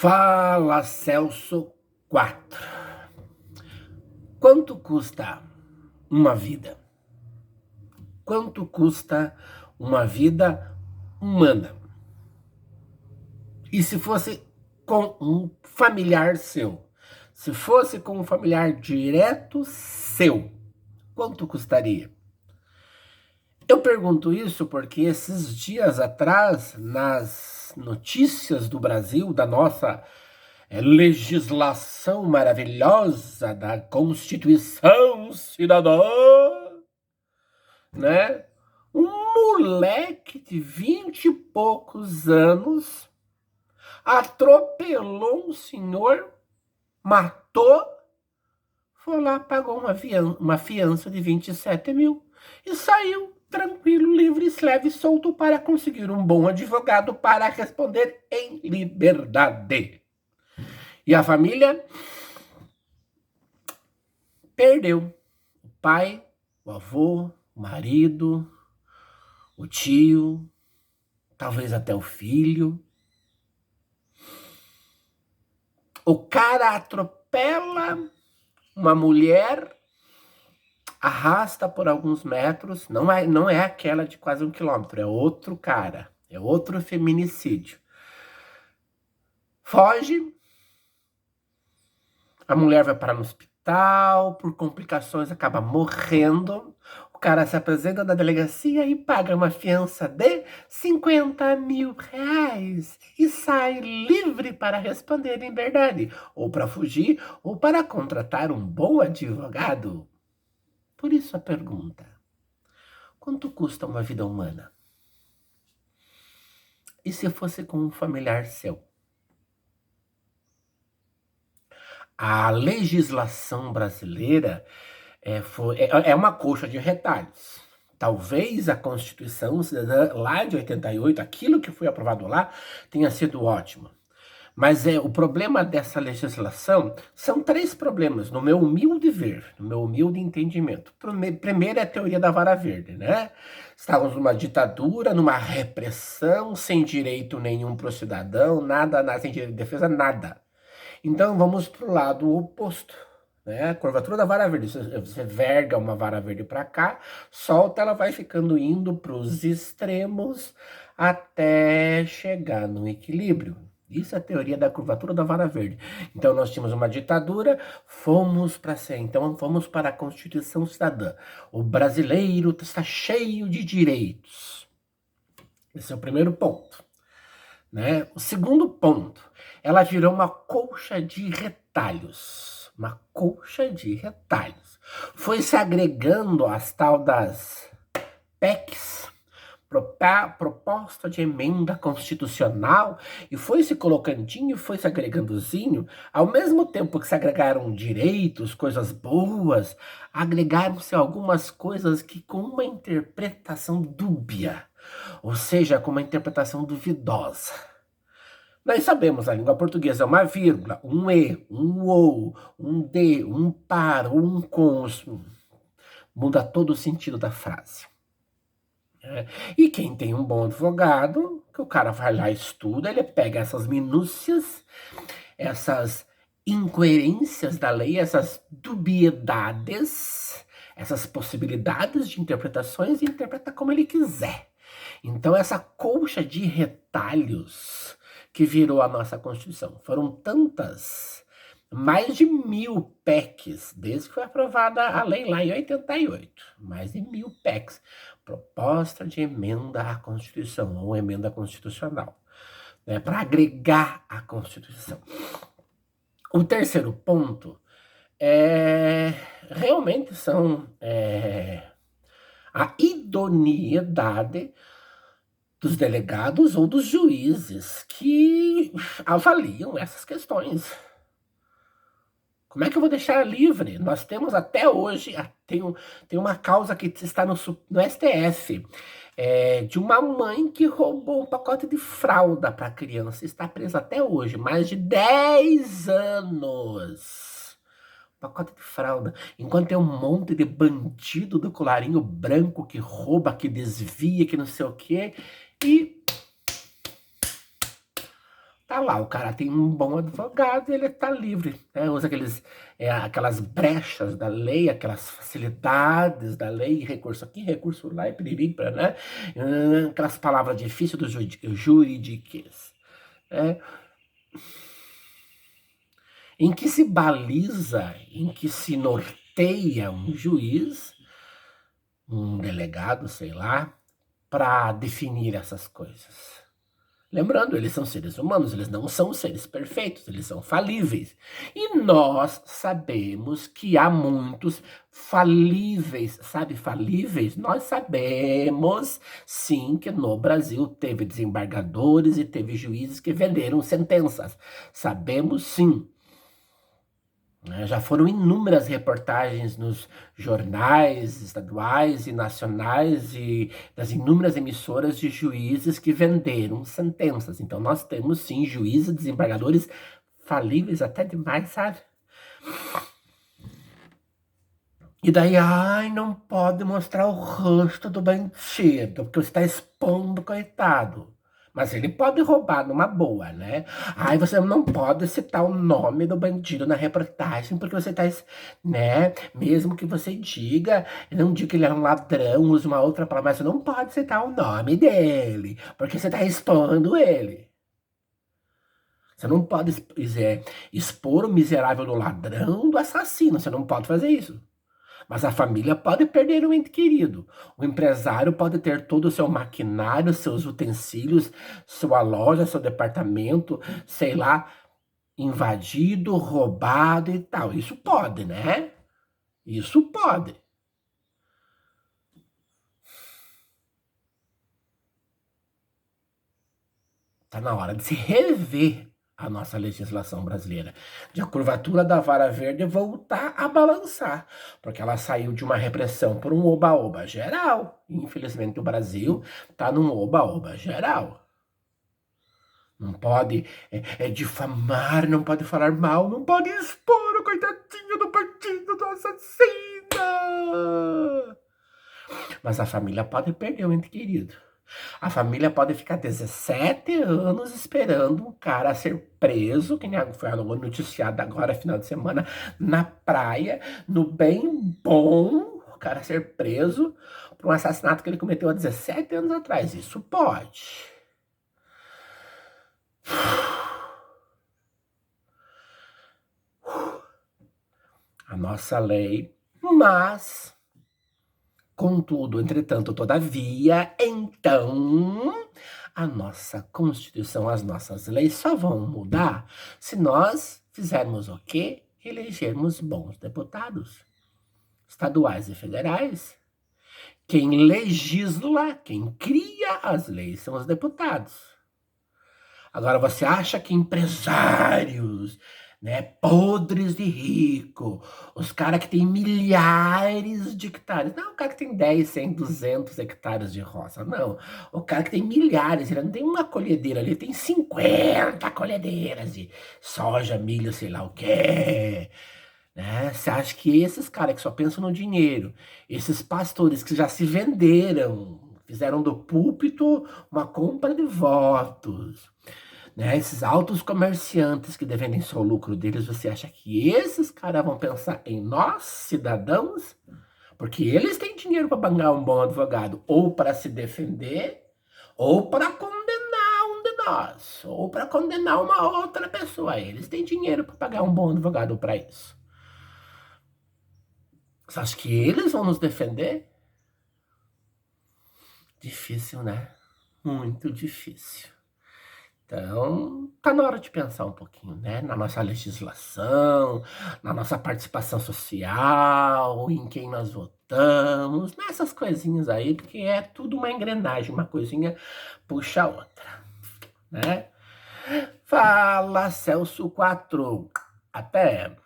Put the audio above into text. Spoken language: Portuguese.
Fala, Celso 4. Quanto custa uma vida? Quanto custa uma vida humana? E se fosse com um familiar seu? Se fosse com um familiar direto seu, quanto custaria? Eu pergunto isso porque esses dias atrás, nas notícias do Brasil, da nossa legislação maravilhosa da Constituição Cidadã, né? Um moleque de 20 e poucos anos atropelou um senhor, matou, foi lá, pagou uma fiança de 27 mil e saiu tranquilo, livre, leve e solto para conseguir um bom advogado para responder em liberdade. E a família perdeu o pai, o avô, o marido, o tio, talvez até o filho. O cara atropela uma mulher, arrasta por alguns metros, não é aquela de quase 1 quilômetro, é outro cara, é outro feminicídio. Foge, a mulher vai parar no hospital, por complicações acaba morrendo. O cara se apresenta na delegacia e paga uma fiança de 50 mil reais e sai livre para responder em verdade, ou para fugir, ou para contratar um bom advogado. Por isso a pergunta: quanto custa uma vida humana? E se fosse com um familiar seu? A legislação brasileira é uma coxa de retalhos. Talvez a Constituição Cidadã lá de 88, aquilo que foi aprovado lá, tenha sido ótimo. Mas o problema dessa legislação são 3 problemas, no meu humilde ver, no meu humilde entendimento. Primeiro é a teoria da vara verde, né? Estávamos numa ditadura, numa repressão, sem direito nenhum para o cidadão, nada, sem direito de defesa, nada. Então vamos para o lado oposto, né? A curvatura da vara verde. Você verga uma vara verde para cá, solta, ela vai ficando indo para os extremos até chegar no equilíbrio. Isso é a teoria da curvatura da vara verde. Então nós tínhamos uma ditadura, fomos para a Constituição Cidadã. O brasileiro está cheio de direitos. Esse é o primeiro ponto, né? O segundo ponto, ela virou uma colcha de retalhos. Uma colcha de retalhos. Foi se agregando às tal das PECs, proposta de emenda constitucional, e foi se colocandinho, foi se agregandozinho, ao mesmo tempo que se agregaram direitos, coisas boas, agregaram-se algumas coisas que com uma interpretação dúbia, ou seja, com uma interpretação duvidosa. Nós sabemos, a língua portuguesa é uma vírgula, um e, um ou, um de, um para, um com, muda todo o sentido da frase. E quem tem um bom advogado, que o cara vai lá e estuda, ele pega essas minúcias, essas incoerências da lei, essas dubiedades, essas possibilidades de interpretações, e interpreta como ele quiser. Então essa colcha de retalhos que virou a nossa Constituição, foram tantas, mais de 1000 PECs, desde que foi aprovada a lei lá em 88, mais de 1000 PECs, proposta de emenda à Constituição, ou emenda constitucional, né, para agregar à Constituição. O terceiro ponto realmente são a idoneidade dos delegados ou dos juízes que avaliam essas questões. Como é que eu vou deixar livre? Nós temos até hoje, tem uma causa que está no STF, de uma mãe que roubou um pacote de fralda para a criança, está presa até hoje, mais de 10 anos. Pacote de fralda. Enquanto tem um monte de bandido do colarinho branco que rouba, que desvia, que não sei o quê, e tá lá, o cara tem um bom advogado, ele tá livre, né? Usa aquelas brechas da lei, aquelas facilidades da lei, recurso aqui, recurso lá, e piriri, né? Aquelas palavras difíceis do juridiquês, né? Em que se baliza, em que se norteia um juiz, um delegado, sei lá, para definir essas coisas. Lembrando, eles são seres humanos, eles não são seres perfeitos, eles são falíveis. E nós sabemos que há muitos falíveis, sabe, falíveis? Nós sabemos, sim, que no Brasil teve desembargadores e teve juízes que venderam sentenças. Sabemos, sim. Já foram inúmeras reportagens nos jornais estaduais e nacionais e das inúmeras emissoras de juízes que venderam sentenças. Então, nós temos, sim, juízes, desembargadores falíveis até demais, sabe? E daí, ai, não pode mostrar o rosto do bandido, porque você está expondo, coitado. Mas ele pode roubar numa boa, né? Ai, você não pode citar o nome do bandido na reportagem, porque você tá, né? Mesmo que você diga, não diga que ele é um ladrão, use uma outra palavra, mas você não pode citar o nome dele, porque você tá expondo ele. Você não pode expor o miserável do ladrão do assassino, você não pode fazer isso. Mas a família pode perder um ente querido. O empresário pode ter todo o seu maquinário, seus utensílios, sua loja, seu departamento, sei lá, invadido, roubado e tal. Isso pode, né? Isso pode. Está na hora de se rever a nossa legislação brasileira, de a curvatura da vara verde voltar a balançar, porque ela saiu de uma repressão por um oba-oba geral. Infelizmente o Brasil está num oba-oba geral. Não pode difamar, não pode falar mal, não pode expor o coitadinho do partido do assassino. Mas a família pode perder o ente querido. A família pode ficar 17 anos esperando um cara ser preso, que nem foi noticiado agora, final de semana, na praia, no bem bom, o cara ser preso por um assassinato que ele cometeu há 17 anos atrás. Isso pode. A nossa lei, mas, contudo, entretanto, todavia, então, a nossa Constituição, as nossas leis só vão mudar se nós fizermos o quê? Elegermos bons deputados, estaduais e federais. Quem legisla, quem cria as leis são os deputados. Agora, você acha que empresários, né, podres de rico, os caras que têm milhares de hectares, não, o cara que tem 10, 100, 200 hectares de roça, não, o cara que tem milhares, ele não tem uma colhedeira, ele tem 50 colhedeiras de soja, milho, sei lá o quê, né? Você acha que esses caras que só pensam no dinheiro, esses pastores que já se venderam, fizeram do púlpito uma compra de votos, né? Esses altos comerciantes que defendem só o lucro deles, você acha que esses caras vão pensar em nós, cidadãos? Porque eles têm dinheiro para pagar um bom advogado, ou para se defender, ou para condenar um de nós, ou para condenar uma outra pessoa. Eles têm dinheiro para pagar um bom advogado para isso. Você acha que eles vão nos defender? Difícil, né? Muito difícil. Então, tá na hora de pensar um pouquinho, né? Na nossa legislação, na nossa participação social, em quem nós votamos, nessas coisinhas aí, porque é tudo uma engrenagem, uma coisinha puxa a outra, né? Fala, Celso 4. Até!